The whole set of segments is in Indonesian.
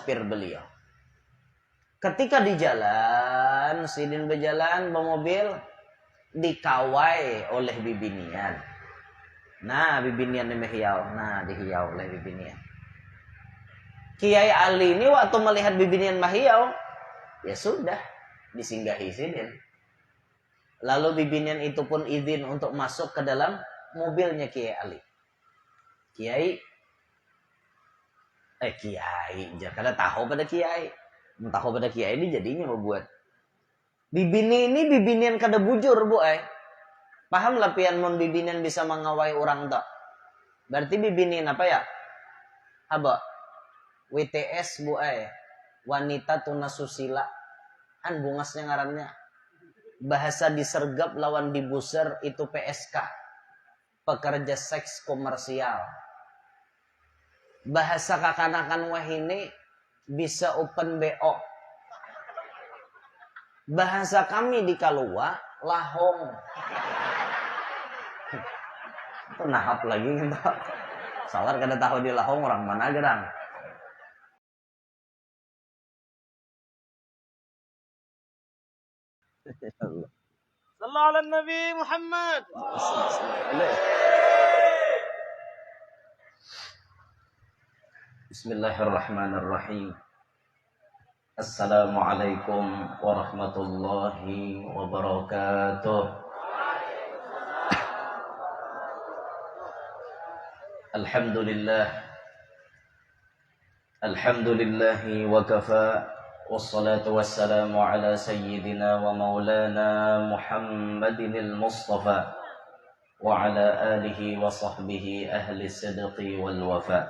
supir beliau. Ketika di jalan, sidin berjalan bawa mobil, dikawai oleh bibinian. Nah, bibinian ini hiau. Nah, dihiau oleh bibinian. Kiai Ali ini waktu melihat bibinian mahiau, ya sudah, disinggahi sidin. Lalu bibinian itu pun izin untuk masuk ke dalam mobilnya Kiai Ali. Kiai, jangan tahu pada Kiai. Tahu pada Kiai ini jadinya membuat. Bibini ini bibinian kada bujur, Bu. Paham lah pian mon bibinian bisa mengawai orang tak? Berarti bibinian apa ya? Apa? WTS, Bu. Wanita tunasusila. An bungasnya ngarannya. Bahasa disergap lawan dibuser itu PSK. Pekerja seks komersial. Bahasa kakanakan wahini bisa open BO. Bahasa kami di Kalua lahong. Itu nahap lagi kita. Salar kada tahu di lahong orang mana gerang. Sallallahu ala Nabi Muhammad. Bismillahirrahmanirrahim. Assalamualaikum warahmatullahi wabarakatuh. Alhamdulillahi wa kafa. Wassalatu wassalamu ala sayyidina wa maulana Muhammadinil Mustafa wa ala alihi wa sahbihi ahli sidqi wal wafa.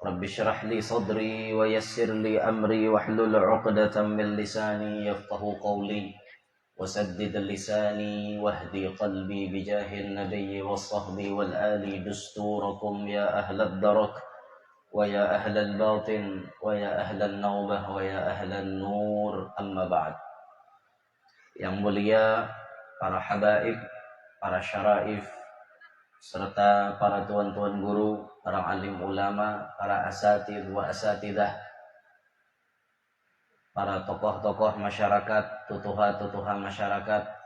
Rabbi syrah li sadri wa yassir li amri wahlul 'uqdatam min lisani yafqahu qawli wasaddid lisani wahdi qalbi bijahin nabiyyi was sahbi wal ali dusturakum ya ahlad darak wa ya ahlal batin wa ya ahlal naubah wa ya ahlal nur, amma ba'd. Yang mulia para habaib, para syaraif, serta para tuan-tuan guru, para alim ulama, para asatid wa asatidah, para tokoh-tokoh masyarakat, tutuha-tutuha masyarakat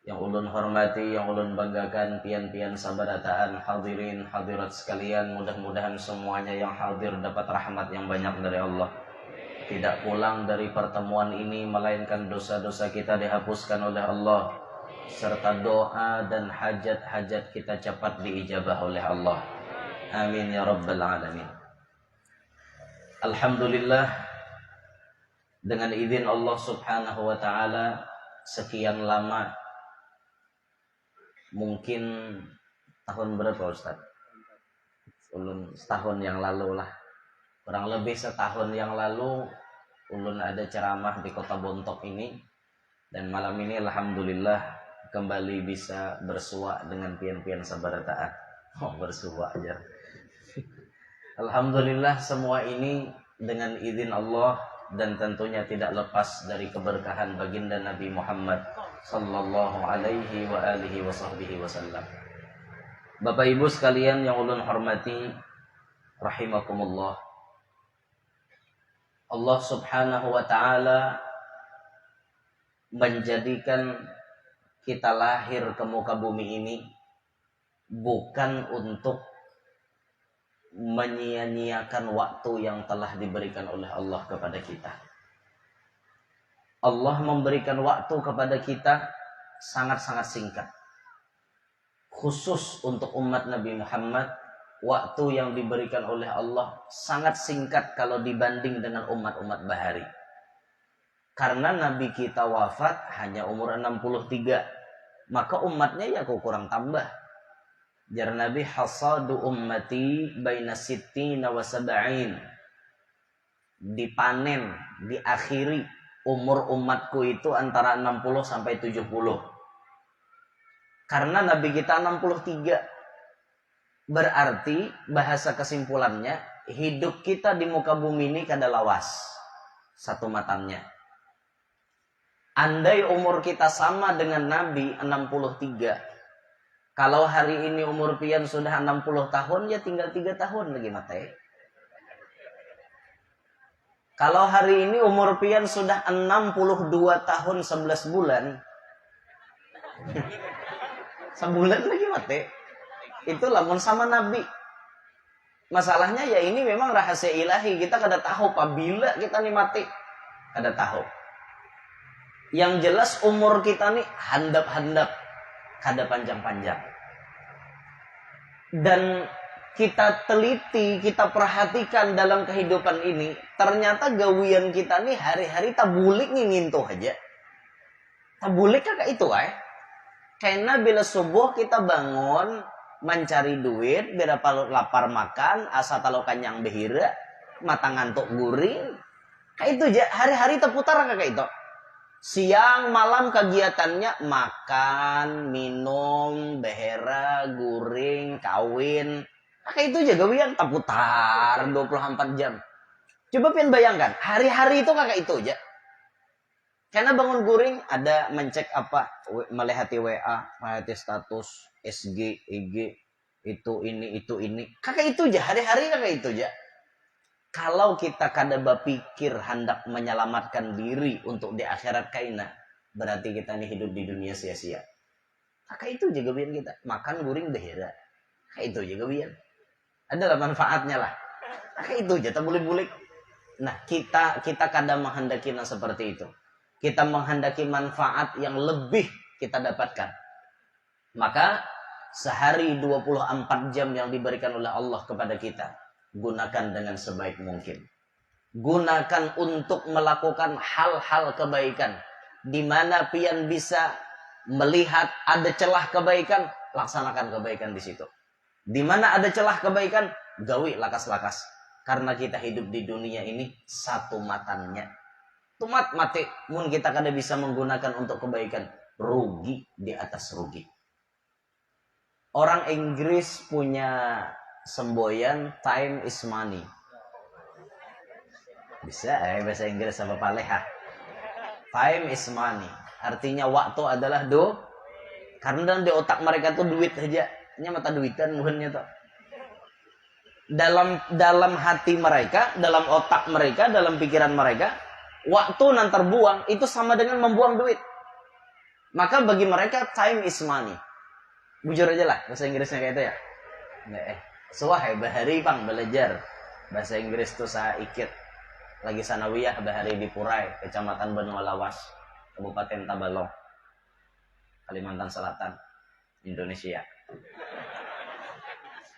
yang ulun hormati, yang ulun banggakan, pian-pian sabarataan, hadirin, hadirat sekalian, mudah-mudahan semuanya yang hadir dapat rahmat yang banyak dari Allah. Tidak pulang dari pertemuan ini melainkan dosa-dosa kita dihapuskan oleh Allah, serta doa dan hajat-hajat kita cepat diijabah oleh Allah. Amin ya rabbal alamin. Alhamdulillah, dengan izin Allah subhanahu wa ta'ala, sekian lama, mungkin tahun berapa Ustaz? Ulun setahun yang lalu lah. Kurang lebih setahun yang lalu ulun ada ceramah di Kota Bontok ini. Dan malam ini alhamdulillah kembali bisa bersua dengan pian-pian sabarataan. Oh, bersua aja. Alhamdulillah semua ini dengan izin Allah dan tentunya tidak lepas dari keberkahan baginda Nabi Muhammad sallallahu alaihi wa alihi wa sahbihi wasallam. Bapak Ibu sekalian yang ulun hormati rahimakumullah. Allah Subhanahu wa taala menjadikan kita lahir ke muka bumi ini bukan untuk menyia-nyiakan waktu yang telah diberikan oleh Allah kepada kita. Allah memberikan waktu kepada kita sangat-sangat singkat. Khusus untuk umat Nabi Muhammad, waktu yang diberikan oleh Allah sangat singkat kalau dibanding dengan umat-umat bahari. Karena Nabi kita wafat hanya umur 63, maka umatnya ya kurang tambah. Jar Nabi hasadu ummati baina sittina wa sab'in. Dipanen, diakhiri umur umatku itu antara 60 sampai 70. Karena Nabi kita 63. Berarti bahasa kesimpulannya, hidup kita di muka bumi ini kada lawas. Satu matanya. Andai umur kita sama dengan Nabi 63. Kalau hari ini umur pian sudah 60 tahun, ya tinggal 3 tahun lagi mati. Kalau hari ini umur pian sudah 62 tahun 11 bulan. Sebulan lagi mati. Itu lamun sama Nabi. Masalahnya ya ini memang rahasia ilahi. Kita kada tahu apabila kita nih mati. Kada tahu. Yang jelas umur kita nih handap-handap. Kada panjang-panjang. Dan kita teliti, kita perhatikan dalam kehidupan ini. Ternyata gawian kita nih hari-hari tabulik nih ngintuh aja. Tabulik kakak itu Karena bila subuh kita bangun mencari duit, bila lapar makan, asa talo kanyang behira, mata ngantuk guring. Kayak itu aja, hari-hari terputar kakak itu. Siang malam kegiatannya makan, minum, behera, guring, kawin. Kayak itu aja gawian terputar 24 jam. Coba pian bayangkan, hari-hari itu kakak itu aja. Karena bangun guring ada mencek apa, melihati WA, melihati status, SG, IG, itu ini. Kakak itu aja, hari-hari kakak itu aja. Kalau kita kada berpikir hendak menyelamatkan diri untuk di akhirat kaina, berarti kita ini hidup di dunia sia-sia. Kakak itu aja gawian kita, makan guring behera. Kakak itu aja gawian. Adalah manfaatnya lah. Kakak itu aja, tak boleh-boleh. Nah, kita kada menghendaki seperti itu. Kita menghendaki manfaat yang lebih kita dapatkan. Maka sehari 24 jam yang diberikan oleh Allah kepada kita, gunakan dengan sebaik mungkin. Gunakan untuk melakukan hal-hal kebaikan. Di mana pian bisa melihat ada celah kebaikan, laksanakan kebaikan di situ. Di mana ada celah kebaikan, gawi lakas-lakas. Karena kita hidup di dunia ini satu matanya. Tumat mati, mun kita kada bisa menggunakan untuk kebaikan, rugi di atas rugi. Orang Inggris punya semboyan time is money. Bisa bahasa Inggris apa paleha. Time is money. Artinya waktu adalah karena di otak mereka tuh duit aja. Ini mata duitan muhunnya tuh. Dalam hati mereka, dalam otak mereka, dalam pikiran mereka, waktu nan terbuang itu sama dengan membuang duit. Maka bagi mereka time is money. Bujur aja lah bahasa Inggrisnya kayak itu ya. Suah bahari pang belajar bahasa Inggris tuh saya ikut lagi sanawiyah bahari di Purai, Kecamatan Benua Lawas, Kabupaten Tabalong, Kalimantan Selatan, Indonesia.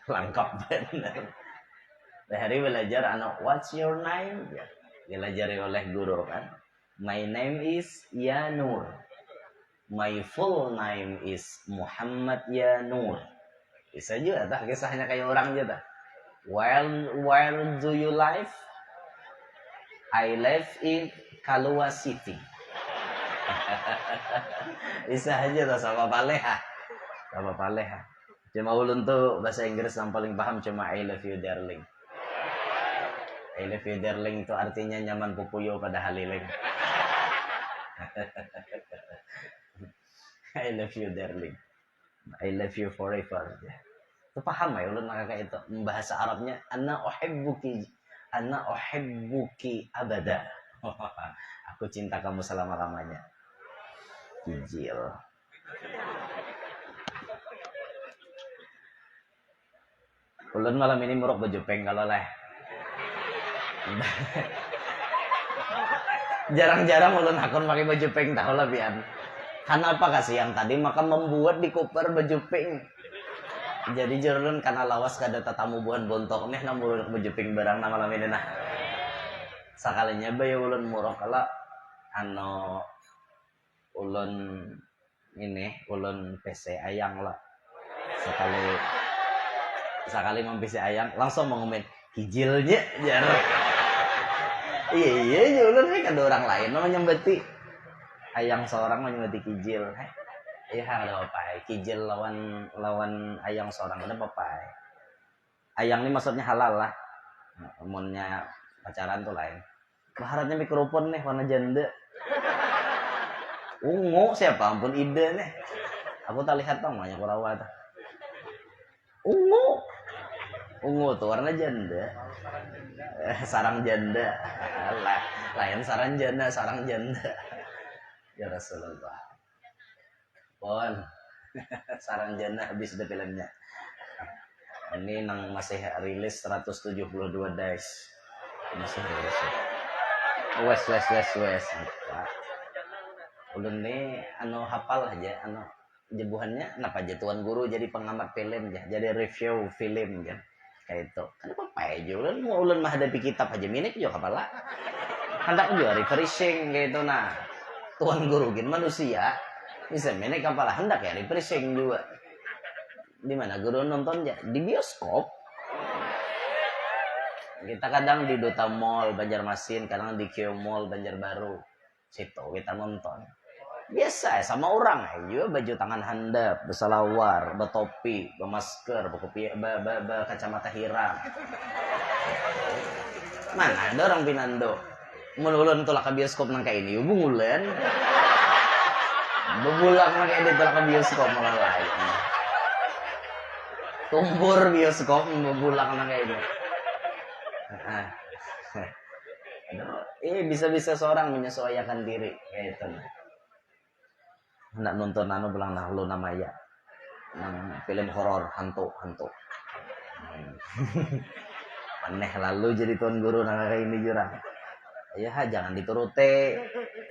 Lengkap benar. Bahari belajar what's your name? Ya, dilajari oleh guru kan. My name is Yanur. My full name is Muhammad Yanur. Bisa juga tah kisahnya kayak orang aja tah. Where do you live? I live in Kalua City. Bisa aja tah sama paleha. Sama paleha. Cuma ulun tuh bahasa Inggris yang paling paham cuma I love you darling. I love you darling itu artinya nyaman pupuyo pada haliling. I love you darling. I love you forever. Itu paham ya ulun kakak itu. Bahasa Arabnya ana uhibbuki abada. Aku cinta kamu selama-lamanya. Kijil. Ulun malam ini muruk baju peng kalau lah. Jarang-jarang ulun akun pakai baju peng tahu lah pian. Kenapa kasih yang tadi maka membuat di koper baju pink. Jadi jurulun karena lawas kada tatamu buan bontok nih namun baju pink barang nama malam ini nah. Sakalinya bayi ulun murok kala ulun PC ayang lah. Sekali PC ayang langsung mengomen kijilnya jar. Iya ulun kan ada orang lain mau nyembeti. Ayang seorang menyembeti kijil. Iya ada apa? Kijil lawan ayang seorang ada apa? Ayang ini maksudnya halal lah. Umunnya pacaran tuh lain. Baharatnya mikrofon nih warna janda. Ungu siapa ampun ide nih. Aku tak lihat bang banyak kurawa tuh. Ungu. Ungu tuh warna janda. Sarang janda. Lain sarang janda, sarang janda. Ya Rasulullah. Pon. Sarang janda habis udah filmnya. Ini nang masih rilis 172 dice. Masih rilis. Wes. Ulun nih hafal aja jebuhannya kenapa aja tuan guru jadi pengamat film ya, jadi review film ya. Kayak itu. Kenapa pae aja ulun mah hadapi kitab aja minik juga kepala. Hendak juga refreshing gitu nah. Tuan guru gin manusia bisa minik kepala hendak ya refreshing juga. Di mana guru nonton ya? Di bioskop. Kita kadang di Duta Mall Banjarmasin, kadang di Kio Mall Banjarbaru. Situ kita nonton. Biasa ya sama orang aja baju tangan handap, bersalawar, bertopi, bermasker, berkopi, kacamata hiram. Mana ada orang Pinando? Mulun tolak ke bioskop nang kayak ini, bungulan. Bebulak nang kayak ini tolak ke bioskop malah lain. Tumpur bioskop bebulak nang kayak ini. Bisa-bisa seorang menyesuaikan diri kayak itu. Hendak nonton belang lu namanya film horor hantu. Aneh lalu jadi tuan guru nang kayak ini jurang. Ya jangan dituruti.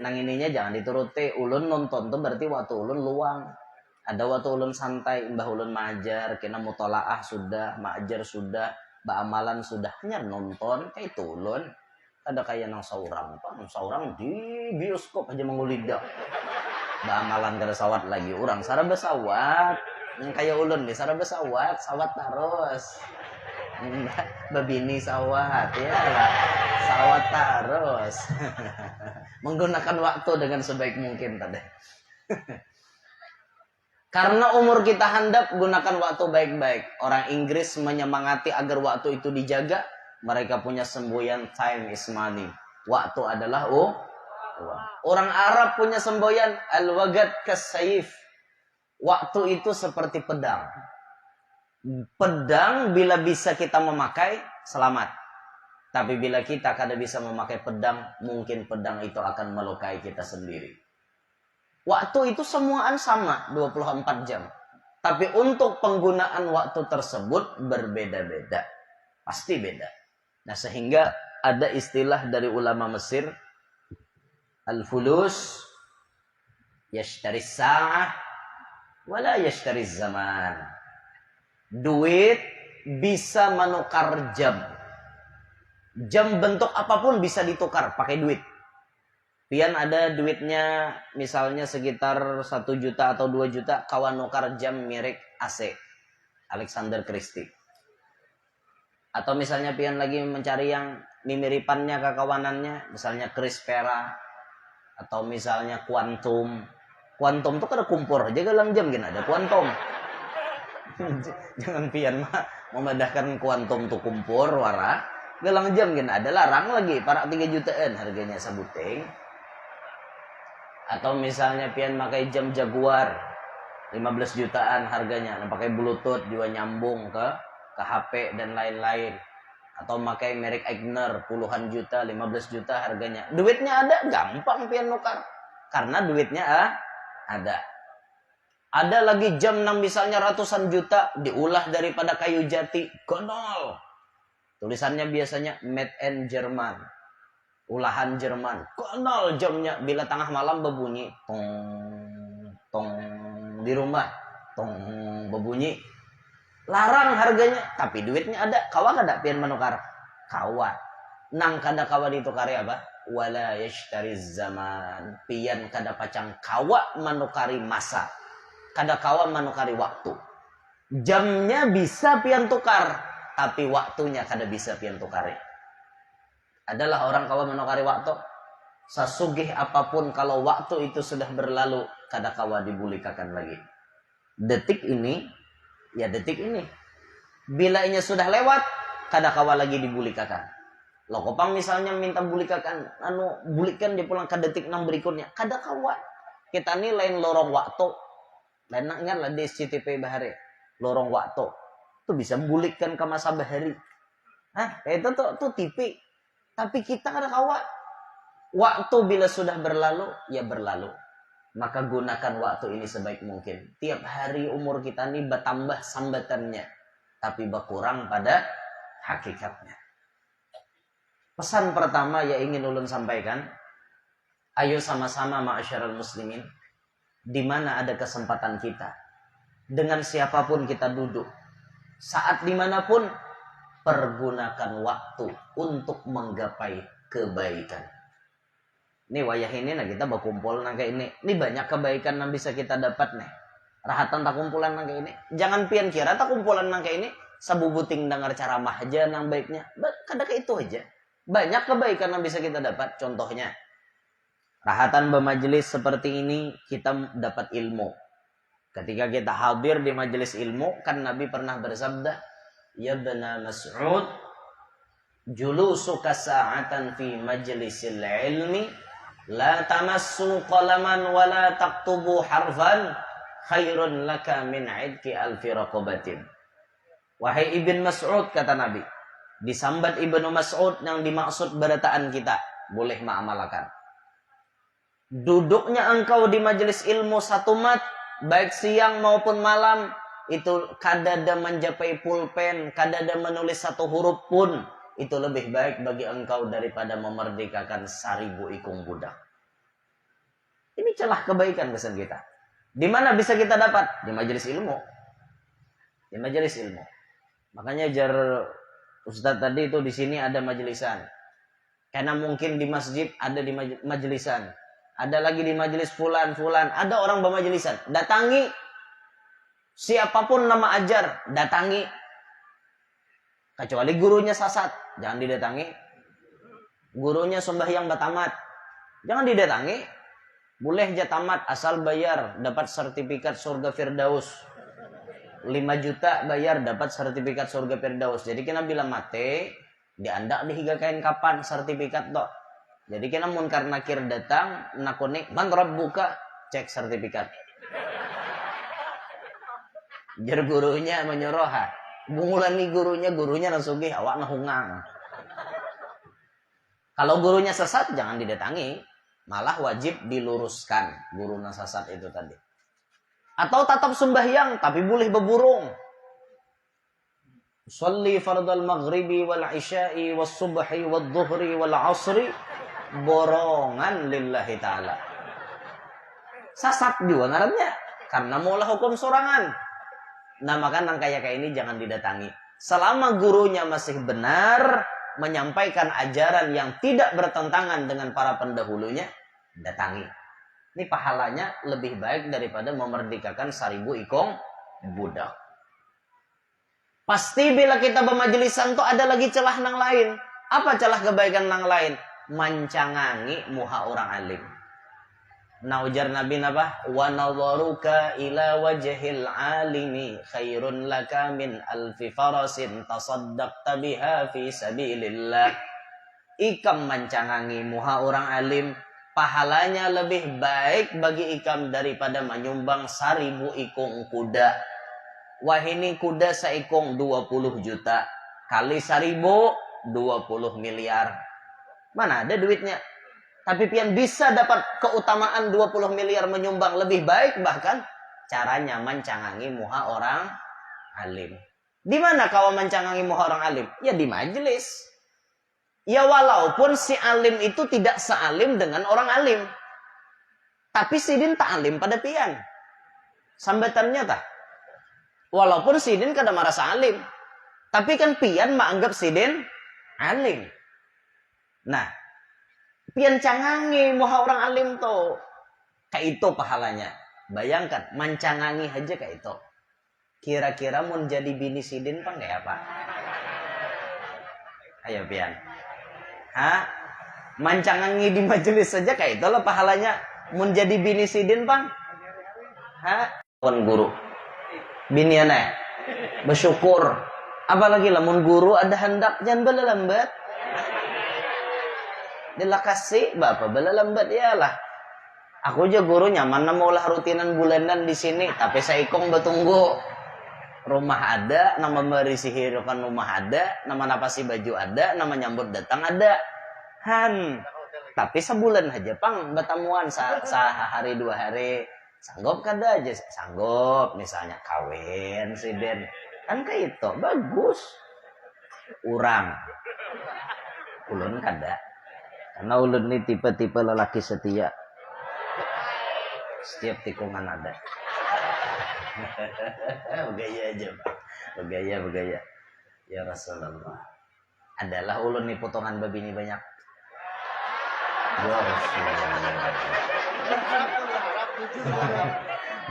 Nang ininya jangan dituruti. Ulun nonton tuh berarti waktu ulun luang. Ada waktu ulun santai, mbah ulun majar, kena mutolaah sudah, majar sudah, amalan sudah, hanya nonton kayak itu ulun. Ada kayak nang saurang di bioskop aja mengulidak. Amalan kada sawat lagi, orang sarang besawat. Kayak ulun nih, sarang besawat, sawat terus. Babini sawat, ya lah. Sawat terus. Menggunakan waktu dengan sebaik mungkin tadi. Karena umur kita handap, gunakan waktu baik-baik. Orang Inggris menyemangati agar waktu itu dijaga. Mereka punya semboyan time is money. Waktu adalah uang. Orang Arab punya semboyan al-wagad kasayif. Waktu itu seperti pedang. Pedang bila bisa kita memakai, selamat. Tapi bila kita kada bisa memakai pedang, mungkin pedang itu akan melukai kita sendiri. Waktu itu semuaan sama, 24 jam. Tapi untuk penggunaan waktu tersebut berbeda-beda. Pasti beda. Nah sehingga ada istilah dari ulama Mesir, al-fulus yashtari sa'ah wala yashtari zaman. Duit bisa menukar jam. Jam bentuk apapun bisa ditukar pakai duit. Pian ada duitnya misalnya sekitar 1 juta atau 2 juta, kawan nukar jam merek AC Alexander Christie. Atau misalnya pian lagi mencari yang mimiripannya ke kawanannya, misalnya Chris Pera atau misalnya Quantum. Quantum tuh kada kumpur aja galang jam gini ada Quantum. Jangan pian mah memedahkan Quantum tuh kumpur wara galang jam gini ada larang lagi para 3 jutaan harganya sabuting. Atau misalnya pian pakai jam Jaguar 15 jutaan harganya, pakai bluetooth juga nyambung ke HP dan lain-lain. Atau pakai merek Aigner puluhan juta, 15 juta harganya. Duitnya ada, gampang pian nukar. Karena duitnya ada. Ada lagi jam nang misalnya ratusan juta, diulah daripada kayu jati, gondol. Tulisannya biasanya made in Jerman. Ulahan Jerman. Gondol jamnya bila tengah malam berbunyi tong tong di rumah tong berbunyi. Larang harganya, tapi duitnya ada. Kawa kada pian menukar? Kawa. Nang kada kawa ditukari apa? Wala yashtari zaman. Pian kada pacang kawa menukari masa. Kada kawa menukari waktu. Jamnya bisa pian tukar, tapi waktunya kada bisa pian tukari. Adalah orang kawa menukari waktu. Sasugih apapun kalau waktu itu sudah berlalu, kada kawa dibulikakan lagi. Detik ini, ya detik ini. Bila ini sudah lewat, kada kawa lagi dibulikakan. Lokopang misalnya minta bulikakan, bulikan dia pulang ke detik 6 berikutnya. Kada kawa. Kita ini lain lorong waktu. Dan ingatlah di SCTP Bahari. Lorong waktu. Tuh bisa bulikkan ke masa bahari. Itu tuh tipi. Tapi kita kan kawan. Waktu bila sudah berlalu, ya berlalu. Maka gunakan waktu ini sebaik mungkin. Tiap hari umur kita ini bertambah sambatannya. Tapi berkurang pada hakikatnya. Pesan pertama yang ingin ulun sampaikan. Ayo sama-sama ma'asyiral muslimin. Di mana ada kesempatan kita. Dengan siapapun kita duduk. Saat dimanapun. Pergunakan waktu untuk menggapai kebaikan. Ini wayah ini nah kita berkumpul nang kayak ini. Ini banyak kebaikan yang bisa kita dapat nih. Rahatan tak kumpulan nang kayak ini. Jangan pian kira tak kumpulan nang kayak ini sabubuting dengar ceramah aja nang baiknya. Kadang kayak itu aja. Banyak kebaikan yang bisa kita dapat. Contohnya rahatan bermajelis seperti ini kita dapat ilmu. Ketika kita hadir di majelis ilmu kan Nabi pernah bersabda, "Ya bana Mas'ud, julusuka sa'atan fi majlisil ilmi la tamassu qalaman wa la taktubu harfan khairun laka min 'idki alfi raqabatin." Wahai Ibn Mas'ud, kata Nabi, disambat Ibnu Mas'ud yang dimaksud berataan kita, boleh mengamalkan. Duduknya engkau di majelis ilmu satu mat, baik siang maupun malam, itu kadada mencapai pulpen, kadada menulis satu huruf pun, itu lebih baik bagi engkau daripada memerdekakan 1000 ikung budak. Ini celah kebaikan pesan kita. Di mana bisa kita dapat? Di majelis ilmu. Di majelis ilmu. Makanya jar Ustadz tadi itu di sini ada majelisan. Karena mungkin di masjid ada di majelisan. Ada lagi di majelis fulan, ada orang bermajelisan. Datangi. Siapapun nama ajar, datangi. Kecuali gurunya sasat, jangan didatangi. Gurunya sembahyang batamat, jangan didatangi. Boleh aja tamat asal bayar, dapat sertifikat surga Firdaus. 5 juta bayar, dapat sertifikat surga Firdaus. Jadi kena bilang mate, diandak dihigakain kapan sertifikat toh. Jadi kena munkar nakir datang, nakuni, man rabbuka, cek sertifikat. Jar gurunya menyuruh, bungulan nih gurunya nasugih awak nahungang. Kalau gurunya sesat jangan didatangi, malah wajib diluruskan guru sesat itu tadi. Atau tetap sembahyang tapi boleh berburung. Sholli fardal maghribi wal isya'i was subhi wad dhuhri wal asri borongan lillahi ta'ala. Sesat juga ngarannya karena maulah hukum sorangan. Nah maka nang kayak ini jangan didatangi. Selama gurunya masih benar menyampaikan ajaran yang tidak bertentangan dengan para pendahulunya, datangi. Ini pahalanya lebih baik daripada memerdekakan 1000 ikong budak. Pasti bila kita bermajelisan tuh ada lagi celah nang lain. Apa celah kebaikan nang lain? Mancangangi muha orang alim. Nah ujar Nabi nabah, wa nadharuka ila wajhil alimi khairun laka min alfi farasin tasaddaqta biha fi sabilillah. Ikam mancangangi muha orang alim, pahalanya lebih baik bagi ikam daripada menyumbang 1000 ikung kuda. Wah ini kuda seikung 20 juta kali 1000 20 miliar. Mana ada duitnya? Tapi pian bisa dapat keutamaan 20 miliar menyumbang lebih baik, bahkan caranya mencangangi muha orang alim. Di mana kau mencangangi muha orang alim? Ya di majelis. Ya walaupun si alim itu tidak sealim dengan orang alim. Tapi sidin tak alim pada pian. Sambatannya tak. Walaupun sidin kada merasa alim. Tapi kan pian menganggap sidin alim. Nah, pian cangangi muha orang alim tuh. Kayak itu pahalanya. Bayangkan, mancangangi aja kayak itu. Kira-kira mau jadi bini sidin pang kayak apa? Ayo pian. Mancangangi di majelis saja kayak itu lah pahalanya. Mau jadi bini sidin pang? Pun guru. Bini aneh. Bersyukur. Apalagi lah mun guru ada hendak jangan belalambat. Dia kasih bapak belalambat ya lah. Aku aja guru nyaman maulah rutinan bulanan di sini, tapi saya ikong bertunggu. Rumah ada, nama merisi hidupan rumah ada, nama napasi baju ada, nama nyambut datang ada. Han. Tapi sebulan aja pang bertemuan sehari 2 hari. Sanggup kada aja, sanggup misalnya kawin si Den. Kan kayak itu bagus. Urang. Ulun kada. Karena ulun ini tipe-tipe lelaki setia. Setiap tikungan ada. Begaya aja Pak. Begaya. Ya Rasulullah. Adalah ulun nih potongan babi ini banyak. Ya Rasulullah.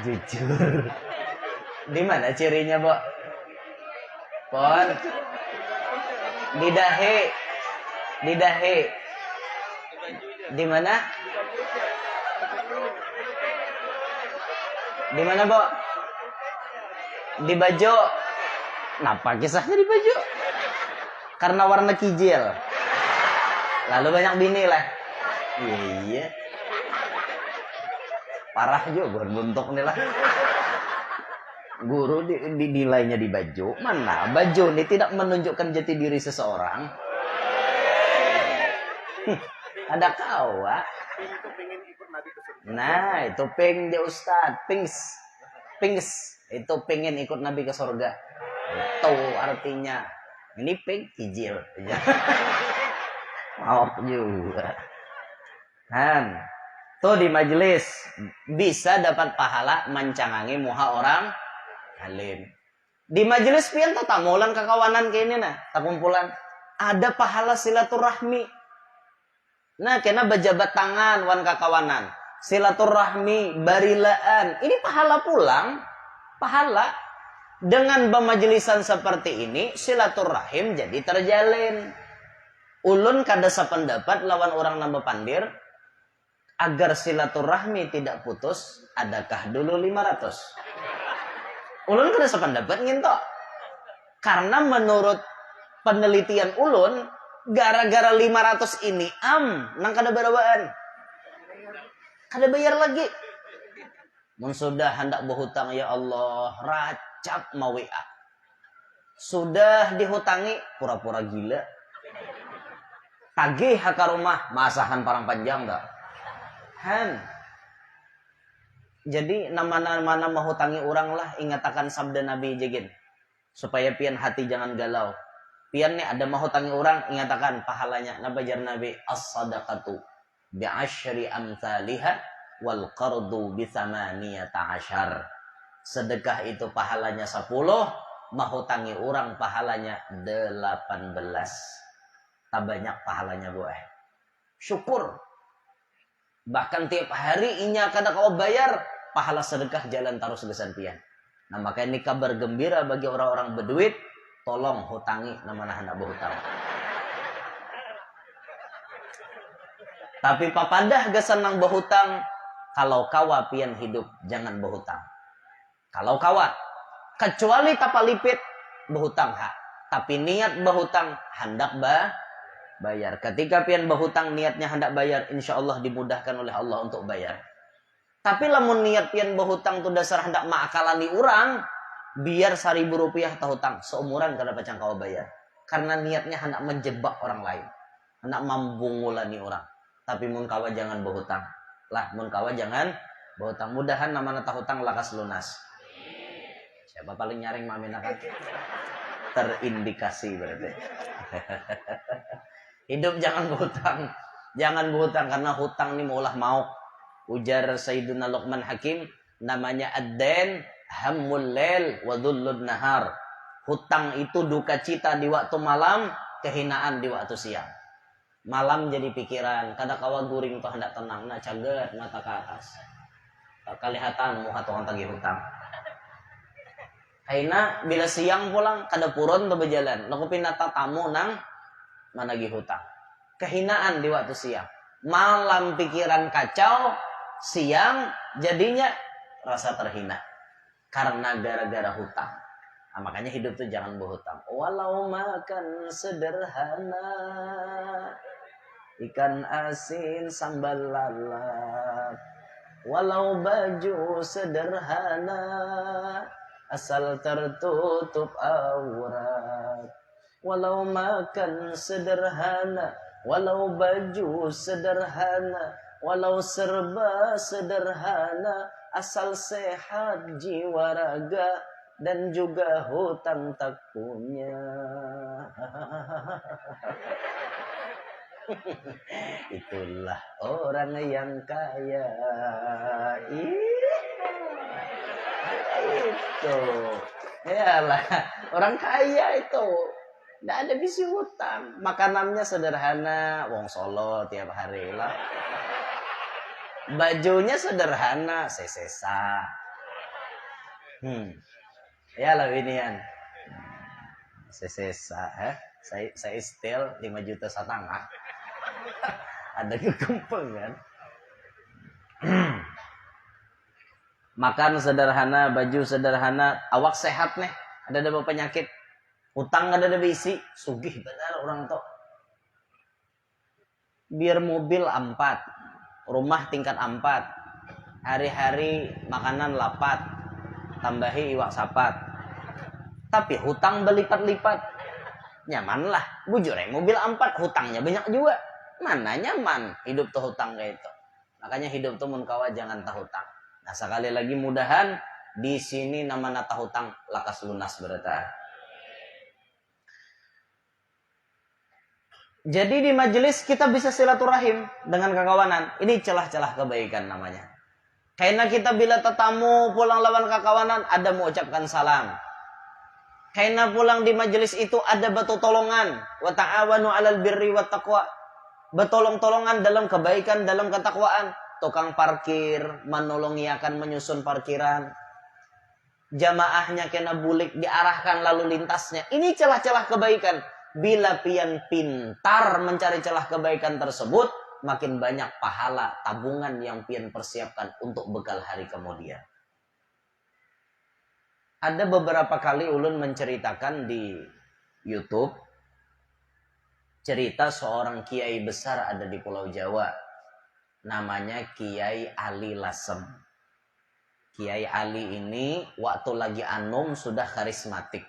Jujur. Di mana cirinya, Bo? Pon. Di dahi. Di mana? Di mana, Bo? Di baju. Kenapa kisahnya di baju? Karena warna kijil. Lalu banyak bini lah. Iya. Parah juga bentuk nih lah. Guru dinilainya di baju. Mana baju ini tidak menunjukkan jati diri seseorang. Ada kawa. Nah, itu ping dia Ustad. Pings. Itu pengen ikut Nabi ke surga. Itu artinya. Ini ping hijil. Mau juga. Han. Tuh di majelis. Bisa dapat pahala mencangangi muha orang alim. Di majelis pian tuh tamulan kekawanan kayak ini nah. Takumpulan. Ada pahala silaturahmi. Nah, kena berjabat tangan wan kakawanan. Silaturahmi, barilaan. Ini pahala pulang. Pahala. Dengan pemajelisan seperti ini, silaturahim jadi terjalin. Ulun kada sependapat lawan orang nambah pandir. Agar silaturahmi tidak putus, adakah dulu 500? Ulun kada sependapat ngintok. Karena menurut penelitian ulun, gara-gara 500 ini nang kada barabaan. Kada bayar lagi. Mun sudah hendak berhutang ya Allah, racap mau WA. Sudah dihutangi pura-pura gila. Tagih ke rumah, masahan parang panjang tak? Han. Jadi nama-nama menghutangi orang lah, ingatakan sabda Nabi jegin. Supaya pian hati jangan galau. Pian nih ada menghutangi orang, ingatakan pahalanya. Nabajar Nabi, as-sadaqatu bi'asyri amthaliha wal qardu bithamaniyata asyar. Sedekah itu pahalanya 10, menghutangi orang pahalanya 18. Tak banyak pahalanya gue. Syukur. Bahkan tiap hari inya kada kau bayar, pahala sedekah jalan terus gesan pian. Nah makanya ini kabar gembira bagi orang-orang berduit, tolong hutangi nama hendak berhutang. Tapi papadah gesan nang berhutang, kalau kawa pian hidup jangan berhutang. Kalau kawa, kecuali tapalipit berhutang hak. Tapi niat berhutang hendak bayar. Ketika pian berhutang niatnya hendak bayar, insya Allah dimudahkan oleh Allah untuk bayar. Tapi lamun niat pian berhutang tu dasar hendak maakalani orang, biar 1.000 rupiah hutang seumuran kada pacang kau bayar. Karena niatnya hendak menjebak orang lain, hendak membungulani orang. Tapi mun kawa jangan berhutang. Lah mun kawa jangan berhutang. Mudahan namana hutang lakas lunas. Siapa paling nyaring mamina kan? Terindikasi berarti. Hidup jangan berhutang. Jangan berhutang karena hutang ini maulah mau. Ujar Sayyiduna Luqman Hakim, namanya ad-dain hammul lail wa dhullun nahar. Hutang itu duka cita di waktu malam, kehinaan di waktu siang. Malam jadi pikiran, kada kawa guring tuh hendak tenang, nak caget mata ke atas. Tak kelihatan muka tukang tagih hutang. Kaina bila siang pulang kada puron tuh berjalan, laku pinata tamu nang managih hutang. Kehinaan di waktu siang. Malam pikiran kacau, siang jadinya rasa terhina. Karena gara-gara hutang. Nah, makanya hidup tuh jangan berhutang. Walau makan sederhana, ikan asin sambal lalap. Walau baju sederhana, asal tertutup aurat. Walau makan sederhana, walau baju sederhana, walau serba sederhana, asal sehat jiwa raga dan juga hutang tak punya. Itulah orang yang kaya. Itu. Yalah, orang kaya itu. Nggak ada bisi hutang. Makanannya sederhana, wong Solo tiap hari lah. Bajunya sederhana, sesesa. Yalah binian. Sesesa, Saya setel 5,5 juta. Ada kekumpul kan. Makan sederhana, baju sederhana, awak sehat nih, ada penyakit, utang ada bisi, sugih benar orang tuh. Biar mobil 4, rumah tingkat 4, hari-hari makanan 8, tambahi iwak sapat. Tapi hutang berlipat-lipat. Nyaman lah, bujur mobil 4, hutangnya banyak juga. Mana nyaman hidup tuh hutang kayak itu. Makanya hidup tuh mun kawa jangan tahu hutang. Nah, sekali lagi mudahan di sini nama nata hutang lakas lunas berita. Jadi di majelis kita bisa silaturahim dengan kekawanan. Ini celah-celah kebaikan namanya. Karena kita bila tetamu pulang lawan kekawanan ada mengucapkan salam. Karena pulang di majelis itu ada batu tolongan. Wa ta'awanu 'alal birri wat taqwa. Bertolong-tolongan dalam kebaikan, dalam ketakwaan. Tukang parkir menolongi akan menyusun parkiran. Jamaahnya kena bulik diarahkan lalu lintasnya. Ini celah-celah kebaikan. Bila pian pintar mencari celah kebaikan tersebut, makin banyak pahala tabungan yang pian persiapkan untuk bekal hari kemudian. Ada beberapa kali ulun menceritakan di YouTube cerita seorang kiai besar ada di Pulau Jawa. Namanya Kiai Ali Lasem. Kiai Ali ini waktu lagi anum sudah karismatik.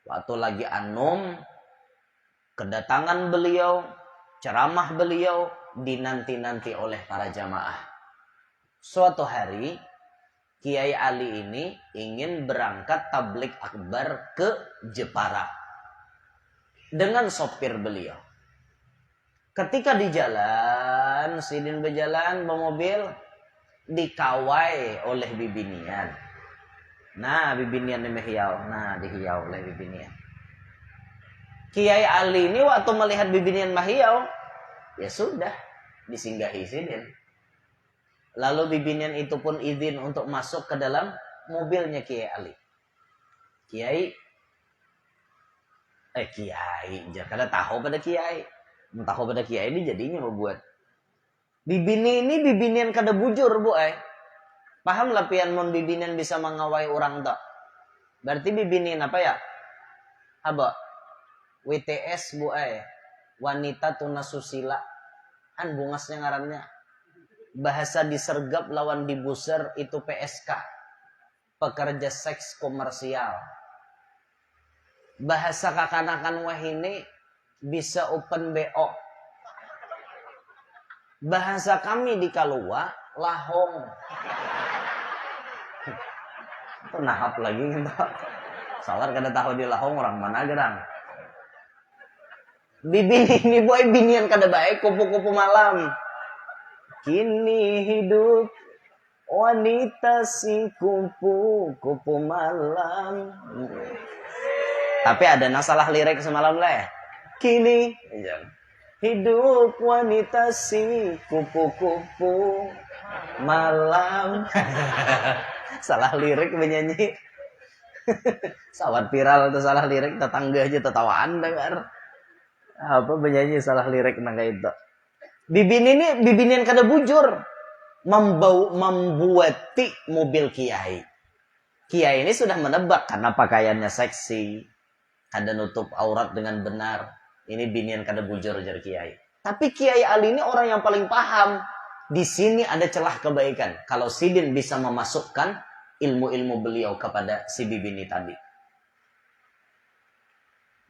Waktu lagi anum, kedatangan beliau, ceramah beliau dinanti-nanti oleh para jamaah. Suatu hari, Kiai Ali ini ingin berangkat tablik akbar ke Jepara dengan sopir beliau. Ketika di jalan, sidin berjalan bermobil, dikawai oleh bibinian. Nah, bibinian ini hiau. Nah, dihiau oleh bibinian. Kiai Ali ini waktu melihat bibinian mahiau, ya sudah, disinggahi sidin. Lalu bibinian itu pun izin untuk masuk ke dalam mobilnya Kiai Ali. Kiai, jangan tahu pada Kiai. Tahu pada Kiai ini jadinya membuat. Bibini ini bibinian kada bujur, Bu. Paham lah pian mon bibinian bisa mengawai orang tak? Berarti bibinian apa ya? Apa? WTS, Bu. Wanita tunasusila. An bungasnya ngarannya. Bahasa disergap lawan dibuser itu PSK. Pekerja seks komersial. Bahasa kakanakan wahini bisa open BO. Bahasa kami di Kalua, lahong. Itu nahap lagi kita. Salar kada tahu di lahong orang mana gerang. Bibi ini boy binian kada baik kupu-kupu malam. Kini hidup wanita si kupu-kupu malam. Tapi ada nasalah lirik semalam lah. Kini hidup wanita si kupu-kupu malam. Salah lirik menyanyi. Sawat viral itu salah lirik, tetangga aja tertawaan dengar. Apa menyanyi salah lirik nangga itu. Bibinin kada bujur. Membuati mobil Kiai. Kiai ini sudah menebak karena pakaiannya seksi. Kada nutup aurat dengan benar. Ini binian kada bujur jar Kiai. Tapi Kiai Ali ini orang yang paling paham. Di sini ada celah kebaikan. Kalau sidin bisa memasukkan ilmu-ilmu beliau kepada si bibi ini tadi.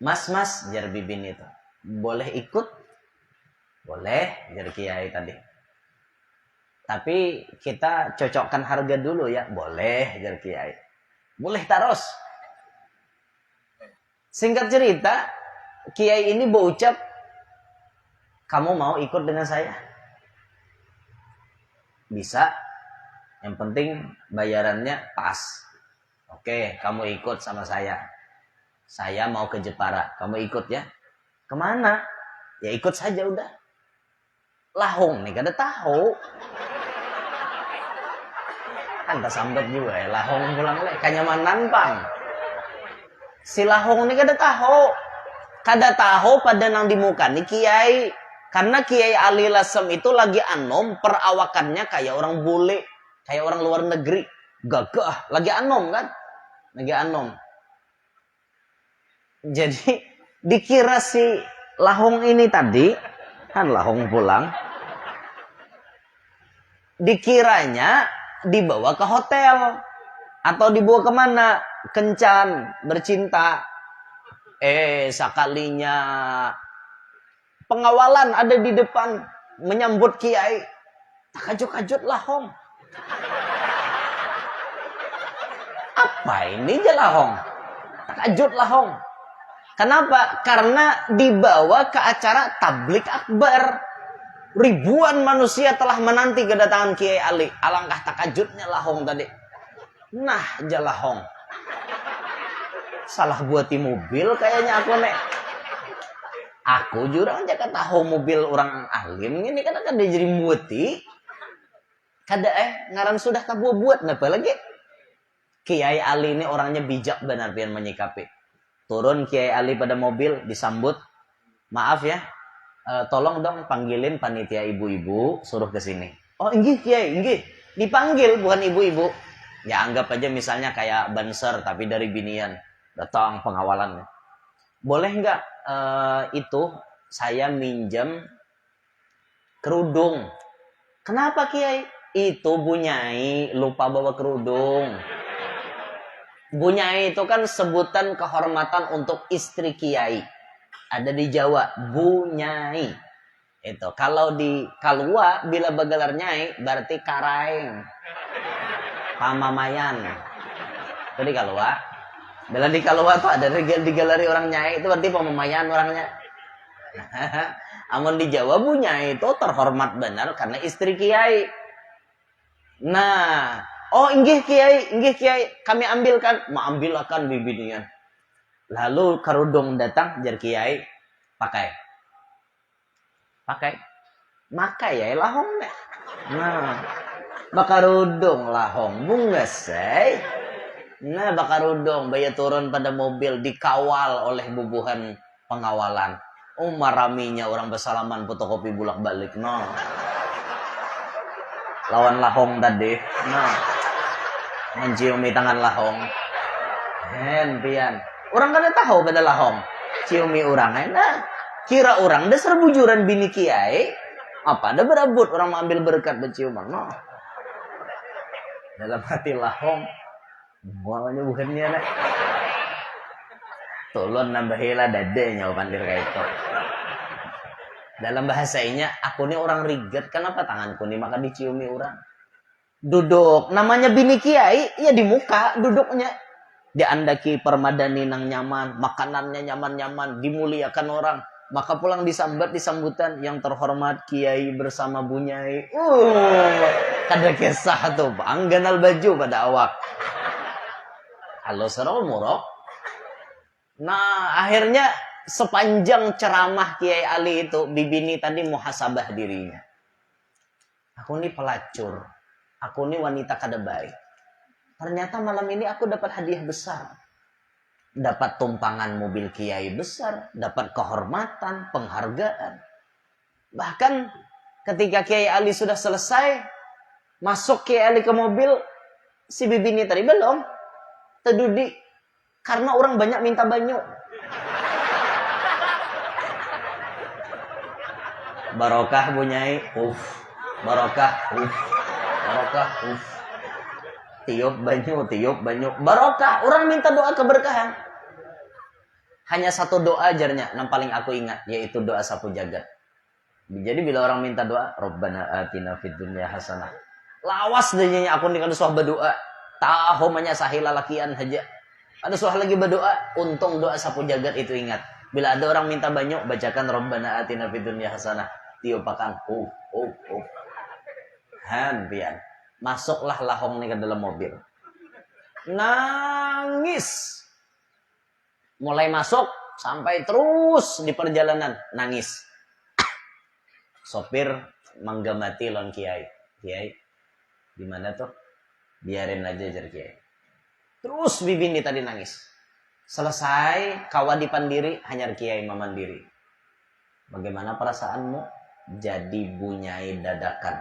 Mas, jar bibi ini itu, boleh ikut? Boleh, jar kiai tadi. Tapi kita cocokkan harga dulu ya. Boleh, jar kiai. Boleh taros. Singkat cerita, kiai ini berucap, kamu mau ikut dengan saya? Bisa. Yang penting bayarannya pas. Oke, kamu ikut sama saya. Saya mau ke Jepara. Kamu ikut ya? Kemana? Ya ikut saja udah. Lahong nih kada tahu. Anta sambat juga ya. Lahong pulang leh. Kanyaman pang. Si lahong nih kada tahu. Kada tahu pada nang di muka nih kiai. Karena Kiai Ali Lasem itu lagi anom, perawakannya kayak orang bule, kayak orang luar negeri, gagah, lagi anom kan, lagi anom. Jadi dikira si lahong ini tadi, kan lahong pulang, dikiranya dibawa ke hotel atau dibawa kemana, kencan, bercinta. Sekalinya pengawalan ada di depan menyambut kiai. Takajut-kajut lahong. Apa ini lahong? Takajut lahong. Kenapa? Karena dibawa ke acara tablik akbar. Ribuan manusia telah menanti kedatangan Kiai Ali. Alangkah takajutnya lahong tadi. Nah, lahong. Salah buati mobil kayaknya aku nek. Aku jurang aja tahu mobil orang alim ini kan dia jadi muti. Kada ngaran sudah tak buat napa lagi. Kiai Ali ini orangnya bijak benar pian menyikapi. Turun Kiai Ali pada mobil disambut. Maaf ya. Tolong dong panggilin panitia ibu-ibu suruh ke sini. Oh, inggih Kiai, inggih. Dipanggil bukan ibu-ibu. Ya anggap aja misalnya kayak banser tapi dari binian. Datang pengawalannya. Boleh nggak itu saya minjem kerudung? Kenapa Kiai? Itu Bunyai lupa bawa kerudung. Bunyai itu kan sebutan kehormatan untuk istri Kiai. Ada di Jawa, Bunyai. Itu kalau di Kalua bila begelar nyai berarti karaeng. Pamamayan. Itu di Kalua. Bila di Kalua tuh ada di galeri orang nyai itu berarti pemamayan orangnya. Amun di Jawa Bunyai itu terhormat benar karena istri Kiai. Nah, oh inggih Kiai, kami ambilkan, ambilkan bibinya. Lalu kerudung datang jar Kiai, pakai. Makai ya lahong. Nah, bakarudung lahong bunga say. Nah, bakarudung baya turun pada mobil dikawal oleh bubuhan pengawalan. Maraminya orang bersalaman fotokopi bulak-balik. No. Lawan lahong tadi. No. Menciumi tangan lahong. Pian. Orang kada tahu pada lahong. Ciumi orang. Nah, kira orang dah serbujuran bini Kiai. Apa ada berebut orang mengambil berkat berciuman. No. Dalam hati lahong. Maunya bukannya nak. Tolong nambahilah dadanya pandir kayak itu. Dalam bahasanya, aku ini orang riget. Kenapa tanganku ini makan diciumi orang? Duduk. Namanya bini Kiai, ya di muka duduknya. Diandaki permadani nang nyaman. Makanannya nyaman-nyaman. Dimuliakan orang. Maka pulang disambutan yang terhormat Kiai bersama Bunyai. Kada kisah tuh bang. Ganal baju pada awak. Halo serol murok. Nah akhirnya sepanjang ceramah Kiai Ali itu bibini tadi muhasabah dirinya. Aku ini pelacur. Aku ini wanita kada baik. Ternyata malam ini aku dapat hadiah besar. Dapat tumpangan mobil Kiai besar. Dapat kehormatan, penghargaan. Bahkan ketika Kiai Ali sudah selesai. Masuk Kiai Ali ke mobil. Si bibini tadi belum. Terdudi karena orang banyak minta banyu. Barokah Bunyai, barokah, barokah, Tiup banyu. Barokah, orang minta doa keberkahan. Hanya satu doa ajarnya yang paling aku ingat, yaitu doa sapu jagat. Jadi bila orang minta doa, Rabbana atina fid dunya hasanah. Lawas dehnya aku nih kada suah berdoa. Tahu manya sahila lakian aja. Ada suah lagi berdoa, untung doa sapu jagat itu ingat. Bila ada orang minta banyu, bacakan Rabbana atina fid dunya hasanah. Tiupakan. Han pian. Masuklah lahong nih ke dalam mobil. Nangis. Mulai masuk sampai terus di perjalanan nangis. Sopir manggamati lon kiai. Kiai, di mana tuh? Biarin aja jar kiai. Terus bibi ini tadi nangis. Selesai kawadipan diri hanya kiai mamandiri. Bagaimana perasaanmu? Jadi bunyai dadakan.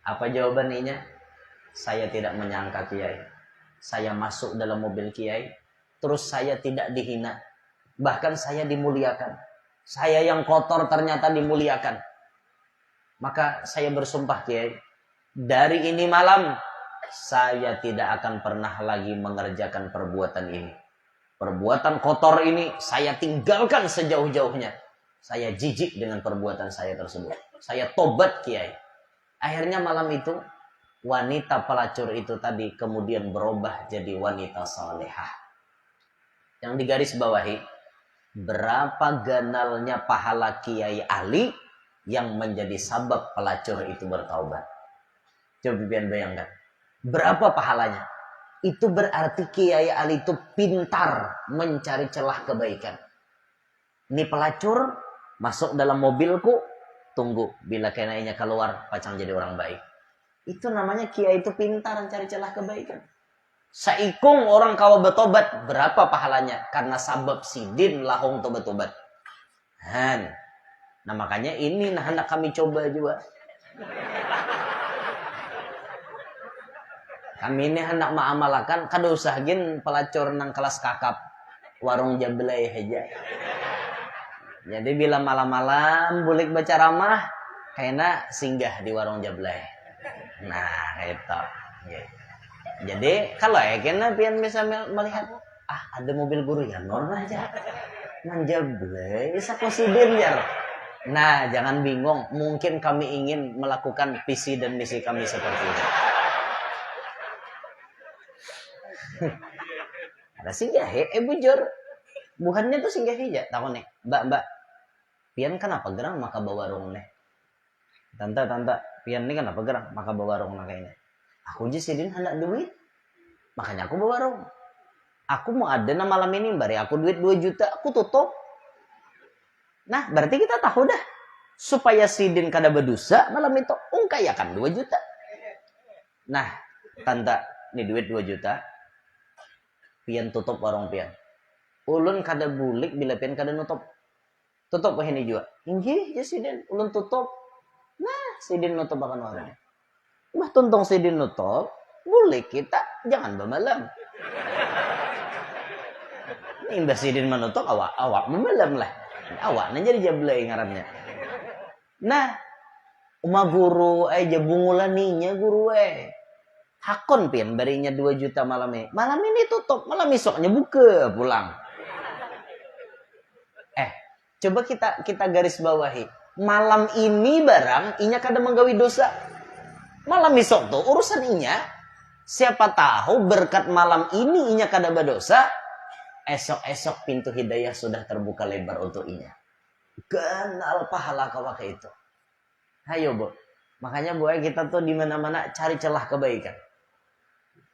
Apa jawabannya? Saya tidak menyangka kiai. Saya masuk dalam mobil kiai, terus saya tidak dihina. Bahkan saya dimuliakan. Saya yang kotor ternyata dimuliakan. Maka saya bersumpah kiai, dari ini malam saya tidak akan pernah lagi mengerjakan perbuatan ini. Perbuatan kotor ini saya tinggalkan sejauh-jauhnya. Saya jijik dengan perbuatan saya tersebut. Saya tobat kiai. Akhirnya malam itu wanita pelacur itu tadi kemudian berubah jadi wanita salehah. Yang digaris bawahi, berapa ganalnya pahala Kiai Ali yang menjadi sabab pelacur itu bertaubat. Coba pian bayangkan. Berapa pahalanya? Itu berarti Kiai Ali itu pintar mencari celah kebaikan. Ini pelacur masuk dalam mobilku, tunggu bila kenainya keluar pacang jadi orang baik. Itu namanya kiai itu pintar mencari celah kebaikan. Saikung orang kawa betobat, berapa pahalanya? Karena sabab sidin lahong tobat-tobat. Nah makanya ini hendak kami coba juga. Kami ini hendak mengamalkan, kada usahagin pelacur nang kelas kakap warung jablay aja. Jadi bila malam-malam bulik baca ramah, kayaknya singgah di warung jablay. Nah itu. Jadi kalau kayaknya pian bisa melihat, ada mobil guru ya non aja. Manjablay, bisa kosidin ya. Nah jangan bingung, mungkin kami ingin melakukan visi dan misi kami seperti ini. Ada singgah bujur. Bukannya tuh singgah hija, tahu nih, mbak. Pian kenapa gerang maka bawa warung nih? Tante, pian nih kenapa gerang maka bawa warung kayaknya? Aku aja sidin hendak duit, makanya aku bawa warung. Aku mau ada malam ini, bari aku duit 2 juta, aku tutup. Nah, berarti kita tahu dah, supaya sidin kada berdosa malam itu, ungkayakan 2 juta. Nah, tante, ini duit 2 juta, pian tutup warung pian. Ulun kada bulik bila pian kada nutup. Tutup ini juga. Inggih ya sidin, ulun tutup. Nah, sidin nutup akan warung. Bah tuntung sidin nutup, bulik kita jangan bemalam. Imbah sidin menutup awak bemalam lah. Awak nang jadi jablay ngarannya. Nah, uma guru aja bungulaninya guru hakon pian barinya 2 juta malam ini. Malam ini tutup, malam besoknya buka pulang. Coba kita garis bawahi. Malam ini barang inya kada menggawi dosa. Malam besok tuh urusan inya. Siapa tahu berkat malam ini inya kada berdosa. Esok-esok pintu hidayah sudah terbuka lebar untuk inya. Kenal pahala kawak itu. Hayo bu. Makanya bu kita tuh di mana-mana cari celah kebaikan.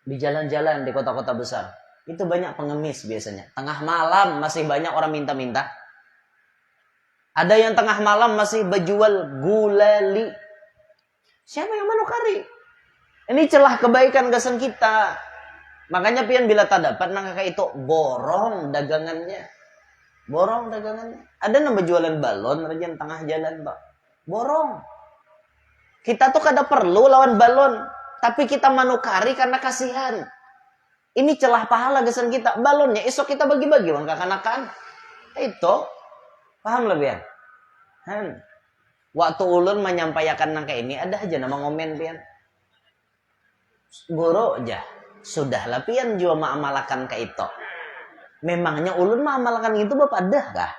Di jalan-jalan di kota-kota besar. Itu banyak pengemis biasanya. Tengah malam masih banyak orang minta-minta. Ada yang tengah malam masih berjual gulali. Siapa yang manukari? Ini celah kebaikan gasan kita. Makanya pian bila tak dapat nang kakak itu borong dagangannya. Borong dagangannya. Ada yang berjualan balon rajan tengah jalan, Pak. Borong. Kita tuh kada perlu lawan balon, tapi kita manukari karena kasihan. Ini celah pahala gasan kita. Balonnya esok kita bagi-bagi bang kakanakan. Itu paham lebih ya? Waktu ulun menyampaikan nangka ini ada aja nama ngomen pian. Guru aja. Sudahlah pian jua ma'amalakan ka itu. Memangnya ulun ma'amalakan itu bapak dah kah?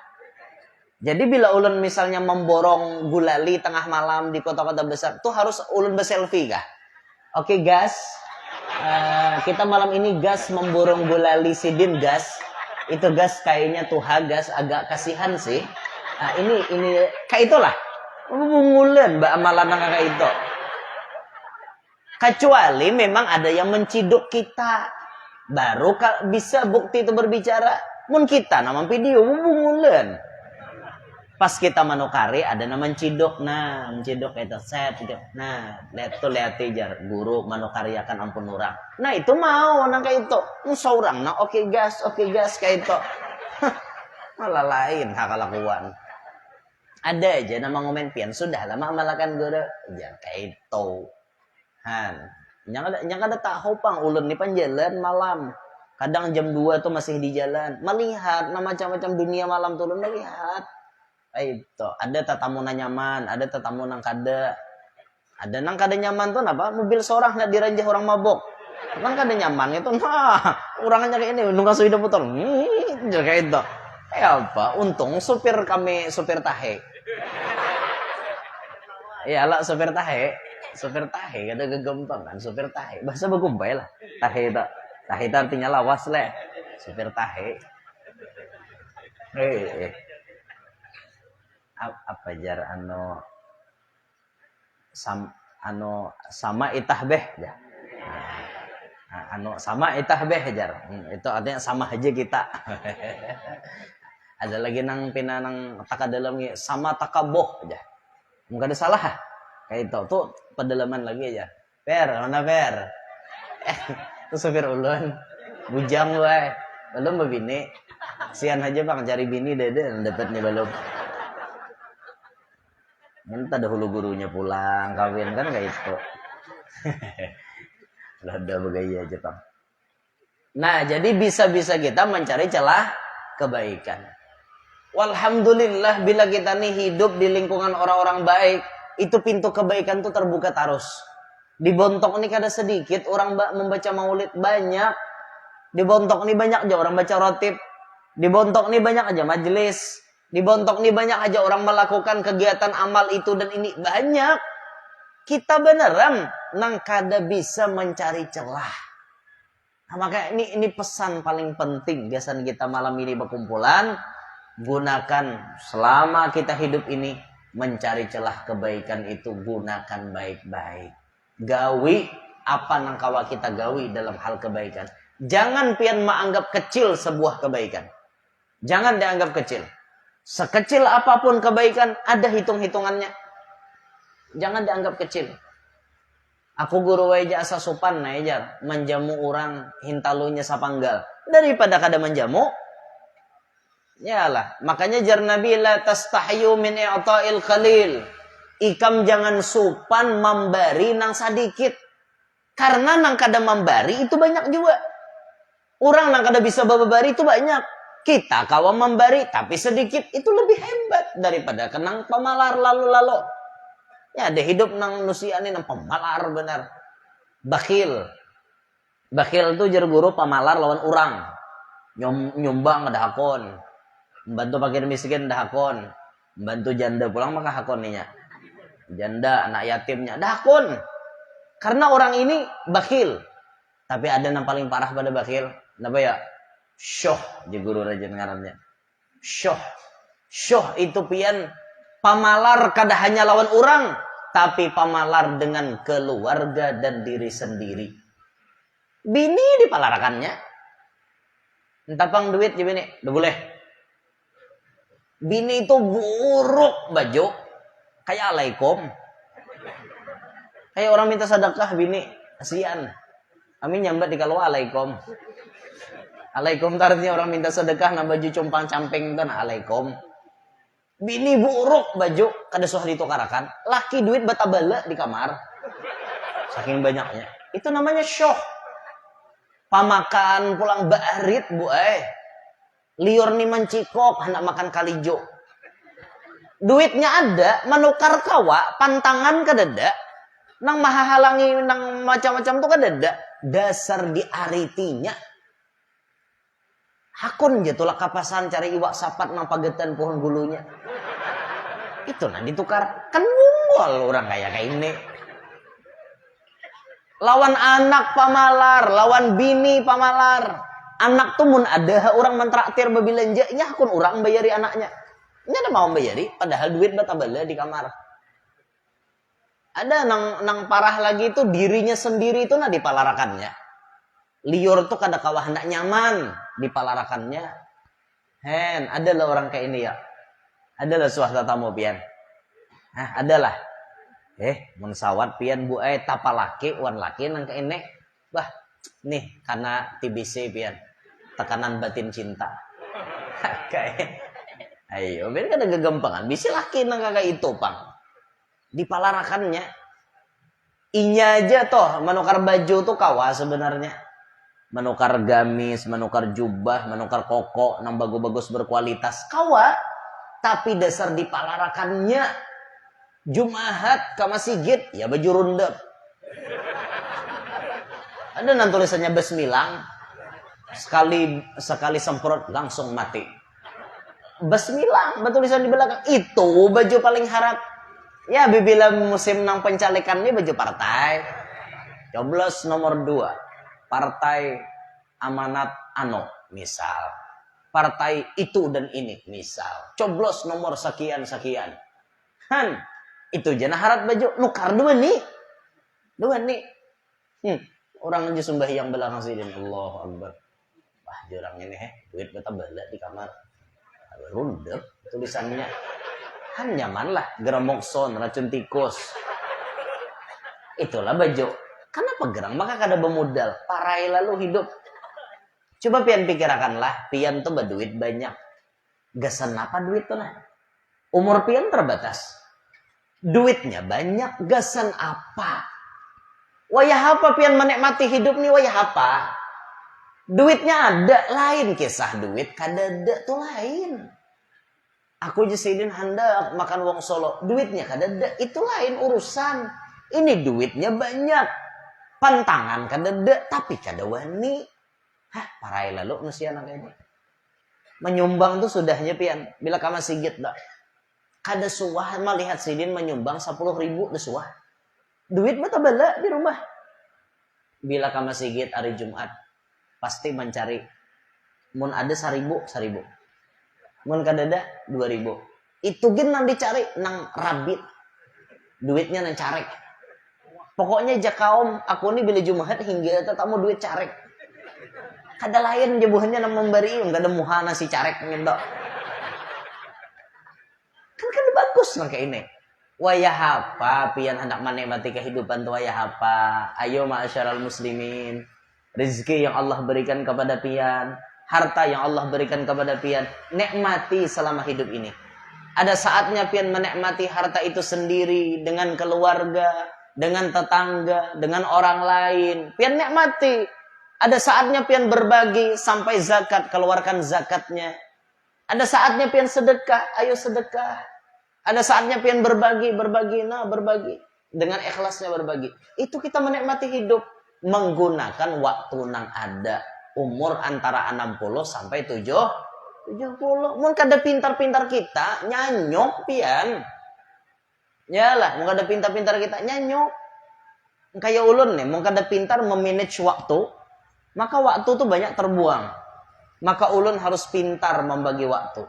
Jadi bila ulun misalnya memborong gulali tengah malam di kota-kota besar, tuh harus ulun berselfie kah? Oke gas, kita malam ini gas memborong gulali sidin gas. Itu gas kayaknya tuh gas agak kasihan sih. Nah, ini kayak itulah. Bungulan mbak amalan kayak itu. Kecuali memang ada yang menciduk kita, baru bisa bukti itu berbicara. Mun kita nama video bungulan. Pas kita manukari ada nama menciduk, nah menciduk itu set gitu. Nah lihat jar guru manukariakan ampun orang. Nah itu mau nang kayak itu. Seorang nah oke gas kayak itu. Malah lain hakalakuan. Ada aja nama ngomen pian sudah lama amalakan guru ya kayak itu. Han, yang ada tahu pang ulun nih panjalan malam. Kadang jam 2 tuh masih di jalan, melihat macam-macam dunia malam turun melihat. Itu ada tatamu nyaman, ada tatamu nang kada. Ada nang kada nyaman tuh apa? Mobil seorang nak diranjah orang mabok. Nang kada nyaman itu, nah orangnya kayak ini, nunggu sudah putar, kayak itu. Apa? Untung supir tahe. Ya lah supir tahe kada gampang kan supir tahe. Bahasa bagumpay lah. Tahe itu artinya lawas lah. Supir tahe. Apa jar sama itah beh ya. Sama itah beh jar. Itu artinya sama aja kita. Ada lagi nang pinanang taka dalam sama takaboh aja. Enggak ada salah. Kayak itu tuh pedalaman lagi aja. Mana per? Itu supir ulun. Bujang wae. Belum bini. Sian aja bang cari bini dede dapatnya belum. Minta dahulu gurunya pulang kawin kan kayak itu. Ada begaya aja bang. Nah jadi bisa-bisa kita mencari celah kebaikan. Walhamdulillah bila kita nih hidup di lingkungan orang-orang baik, itu pintu kebaikan tuh terbuka terus. Di Bontok ini kada sedikit orang membaca maulid banyak. Di Bontok ini banyak aja orang baca rotib. Di Bontok ini banyak aja majelis. Di Bontok ini banyak aja orang melakukan kegiatan amal itu dan ini banyak. Kita beneran nang kada bisa mencari celah. Nah, makanya ini pesan paling penting gasan kita malam ini berkumpulan. Gunakan selama kita hidup ini mencari celah kebaikan itu gunakan baik-baik. Gawi apa nang kawa kita gawi dalam hal kebaikan. Jangan pian menganggap kecil sebuah kebaikan. Jangan dianggap kecil. Sekecil apapun kebaikan ada hitung-hitungannya. Jangan dianggap kecil. Aku guru wae asa sopan na jar menjamu orang hintalunya sapanggal daripada kada menjamu. Yalah, makanya jar Nabi la tastahyu min i'ta'il qalil. Ikam jangan sopan memberi nang sedikit. Karena nang kada memberi itu banyak juga. Orang nang kada bisa babari itu banyak. Kita kawan memberi tapi sedikit itu lebih hebat daripada kenang pemalar lalu-lalu. Ya ada hidup nang nusia ini nang pemalar benar. Bakhil. Bakhil itu jar guru pemalar lawan orang. Nyumbang ada hakon. Membantu fakir miskin dah hakon. Membantu janda pulang maka hakon ninya. Janda anak yatimnya dah hakon. Karena orang ini bakhil. Tapi ada yang paling parah pada bakhil. Kenapa ya? Syuh di guru rajin ngarannya. Syuh itu pian pamalar kada hanya lawan orang, tapi pamalar dengan keluarga dan diri sendiri. Bini dipalarakannya. Entah pang duit je bini, udah boleh. Bini itu buruk baju, kayak alaikum. Kayak orang minta sedekah bini, kasihan. Kami nyambat di kalau alaikum. Alaikum artinya orang minta sedekah na baju compang camping itu na alaikum. Bini buruk baju kada suah ditukarakan. Laki duit batabala di kamar. Saking banyaknya. Itu namanya syuh. Pamakan pulang baarit bu liur nih mencikok hendak makan kalijo. Duitnya ada, menukar kawa, pantangan kadada. Nang maha halangi nang macam-macam tuh kan ada dasar di aritinya. Hakun jatulah kapasan cari iwak sapat nang pagetan pohon bulunya. Itu nah ditukar. Kan mungol orang kayak ini. Lawan anak pamalar, lawan bini pamalar. Anak tuh mun ada orang mentraktir bebelanjanya hakun orang bayari anaknya. Ini ada mau bayari padahal duit batabala di kamar. Ada nang parah lagi itu dirinya sendiri itu nah dipalarakannya. Liur tuh kada kawah hendak nyaman dipalarakannya. Hen, adalah orang kayak ini ya. Adalah swasta tamu pian. Nah, adalah. Mun sawat pian bu tapalaki wan laki nang kayak ini. Bah, nih karena TBC pian. Tekanan batin cinta. Kayak ayo, biar kada gegampangan. Bisa laki nang kakak itu, Pang. Dipalarakannya. Inya aja toh menukar baju tuh kawa sebenarnya. Menukar gamis, menukar jubah, menukar koko, nang bagus-bagus berkualitas. Kawa, tapi dasar dipalarakannya. Jumahat ke masjid, ya baju rundep. Ada nang tulisannya besmilang. Sekali semprot langsung mati. Besmilang, tulisan di belakang. Itu baju paling harap. Ya, bila musim nang pencalekan ini baju partai. Coblos nomor 2. Partai Amanat Ano, misal. Partai itu dan ini, misal. Coblos nomor sekian-sekian. Han, itu jana harap baju. Nukar dua nih. Orang aja sembahyang belakang sidin. Allahu Akbar. Wah, jurang ini duit beta bala di kamar. Rundep tulisannya. Han nyaman lah. Geromokson, racun tikus. Itulah baju. Kenapa gerang? Maka kada bermodal. Parai lalu hidup. Coba pian pikirakanlah. Pian tuh berduit banyak. Gasan apa duit tuh nah? Umur pian terbatas. Duitnya banyak. Gasan apa? Wayah apa pian menikmati hidup nih? Wayah apa? Duitnya ada. Lain kisah duit. Kada ada tuh lain. Aku jasidin hendak makan wong Solo. Duitnya kada ada. Itu lain urusan. Ini duitnya banyak. Pantangan kada ada, tapi kada wani. Parai lalu nusia anak ini. Menyumbang tuh sudahnya pian. Bila kama sigit dah. Kada suah melihat sidin menyumbang 10.000 dah suah. Duit mata bala di rumah. Bila kama sigit hari Jumat. Pasti mencari. Mun ada 1.000. Mun kada ada 2.000. Itu gin nang dicari nang rabit. Duitnya nang carek. Pokoknya jakaom aku ini bila Jumat hingga tetamu duit carek. Kada lain jebuhannya nang memberi, kada muhana si carek ngendok. Kan bagus nang kayak ini. Wayah apa pian hendak menikmati kehidupan tuh wayah apa? Ayo ma'asyaral muslimin. Rezeki yang Allah berikan kepada pian, harta yang Allah berikan kepada pian, nikmati selama hidup ini. Ada saatnya pian menikmati harta itu sendiri dengan keluarga, dengan tetangga, dengan orang lain. Pian nikmati. Ada saatnya pian berbagi sampai zakat, keluarkan zakatnya. Ada saatnya pian sedekah, ayo sedekah. Ada saatnya pian berbagi. Dengan ikhlasnya berbagi. Itu kita menikmati hidup. Menggunakan waktu nang ada. Umur antara 60 sampai 70. Mun kada pintar-pintar kita, nyanyok pian. Yalah, mau kada pintar-pintar kita nyanyok. Kayak ulun nih, mau kada pintar memanage waktu, maka waktu tuh banyak terbuang. Maka ulun harus pintar membagi waktu.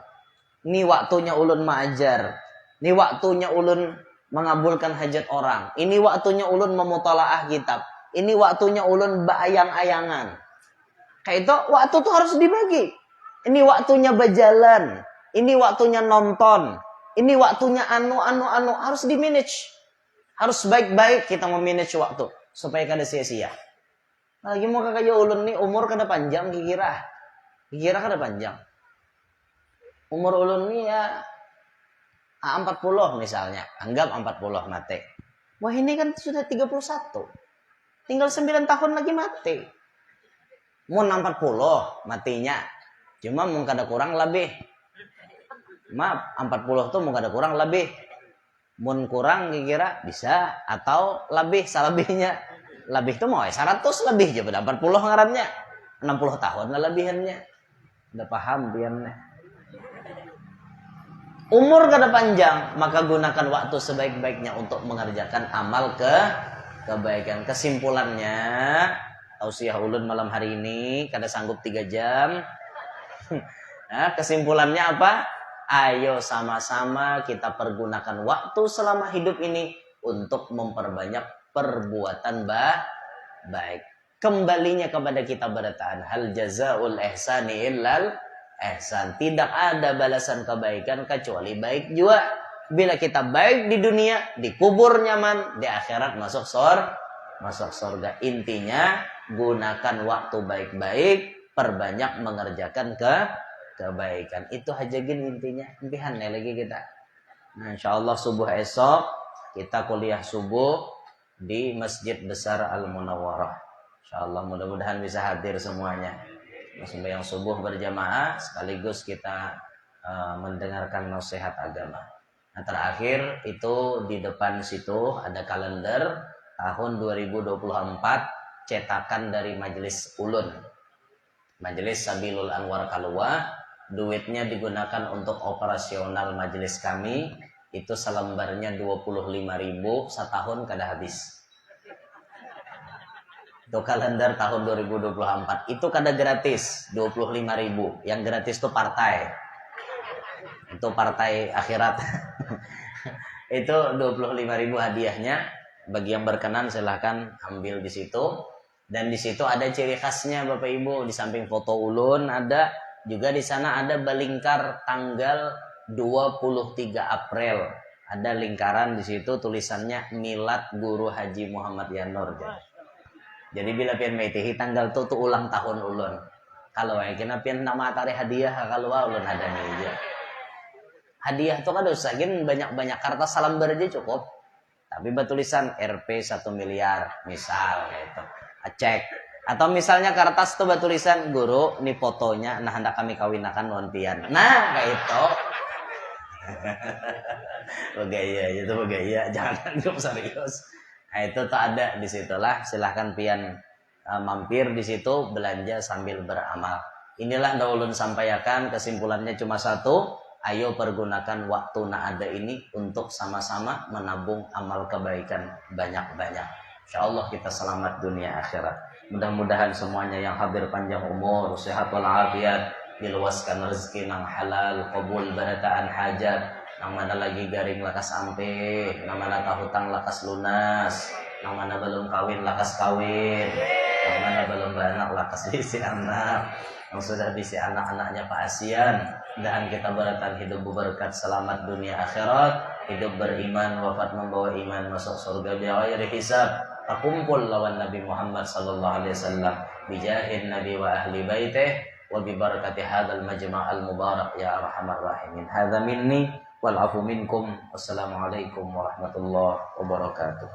Ini waktunya ulun mengajar. Ini waktunya ulun mengabulkan hajat orang. Ini waktunya ulun memutalaah kitab. Ini waktunya ulun bayang-ayangan. Kayak itu waktu tuh harus dibagi. Ini waktunya berjalan. Ini waktunya nonton. Ini waktunya anu harus di manage. Harus baik-baik kita memanage waktu supaya kada sia-sia. Lagi mau kakak ulun nih umur kada panjang kira kada panjang. Umur ulun nih ya 40 misalnya. Anggap 40 mati. Wah ini kan sudah 31. Tinggal 9 tahun lagi mati. Mun 40 matinya. Cuma mau kada kurang lebih. Maaf, 40 tuh mau kada kurang lebih Mun kurang kira bisa atau lebih salebihnya. Lebih itu mau 100 lebih aja pada 40 ngarannya. 60 tahun lah lebihannya. Udah paham piannya. Umur kada panjang, maka gunakan waktu sebaik-baiknya untuk mengerjakan amal kebaikan. Kesimpulannya, tausiah ulun malam hari ini kada sanggup 3 jam. Nah, kesimpulannya apa? Ayo sama-sama kita pergunakan waktu selama hidup ini untuk memperbanyak perbuatan baik. Kembalinya kepada kita berataan, hal jazaul ihsani illal ihsan. Tidak ada balasan kebaikan kecuali baik juga. Bila kita baik di dunia, dikubur nyaman, di akhirat masuk surga. Intinya gunakan waktu baik-baik, perbanyak mengerjakan kebaikan. Itu aja gini intinya. Impihan lagi kita. Nah, insyaallah subuh esok kita kuliah subuh di Masjid Besar Al-Munawwarah. Insyaallah mudah-mudahan bisa hadir semuanya. Sembahyang subuh berjamaah sekaligus kita mendengarkan nasihat agama. Nah, terakhir itu di depan situ ada kalender tahun 2024 cetakan dari Majelis Ulun. Majelis Sabilul Anwar Kalua, duitnya digunakan untuk operasional majelis kami. Itu selembarnya 25.000 setahun kada habis. Itu kalender tahun 2024 itu kada gratis 25.000. Yang gratis itu partai. Itu partai akhirat. Itu 25.000 hadiahnya. Bagi yang berkenan silahkan ambil di situ. Dan di situ ada ciri khasnya Bapak Ibu. Di samping foto ulun ada juga di sana ada belingkar tanggal 23 April. Ada lingkaran di situ tulisannya Milad Guru Haji Muhammad Yanur. Jadi bila pian meitihi tanggal tu ulang tahun ulun. Kalau kena pian nama tarik hadiah kalau ulun ada nih aja. Hadiah tu kada usah gin banyak-banyak kertas salam aja cukup. Tapi bertulisan Rp 1 miliar misal gitu. Cek. Atau misalnya kertas tu bertulisan guru nih fotonya nah hendak kami kawinakan non pian. Nah kayak itu. Begaya jangan anggap serius. Nah, itu tuh ada di situlah, silahkan pian mampir di situ belanja sambil beramal. Inilah ulun sampaikan, kesimpulannya cuma satu, ayo pergunakan waktu ada ini untuk sama-sama menabung amal kebaikan banyak-banyak. Insyaallah kita selamat dunia akhirat. Mudah-mudahan semuanya yang hadir panjang umur, sehat walafiat, diluaskan rezeki nang halal, qabul barakaan hajat. Nang mana lagi garing lakas ampe, nang mana hutang lakas lunas, nang mana belum kawin lakas kawin, nang mana belum beranak lakas bisi anak, yang sudah bisi anak-anaknya Pak Asian, dan kita beratan hidup berberkat selamat dunia akhirat, hidup beriman, wafat membawa iman, masuk surga bighairi hisab, terkumpul lawan Nabi Muhammad sallallahu alaihi wasallam, bijahin Nabi wa ahli baitih, wa bi barakati hadzal majma' al mubarak ya arhamar rahimin. Hadza minni wal afu minkum. Wassalamualaikum warahmatullahi wabarakatuh.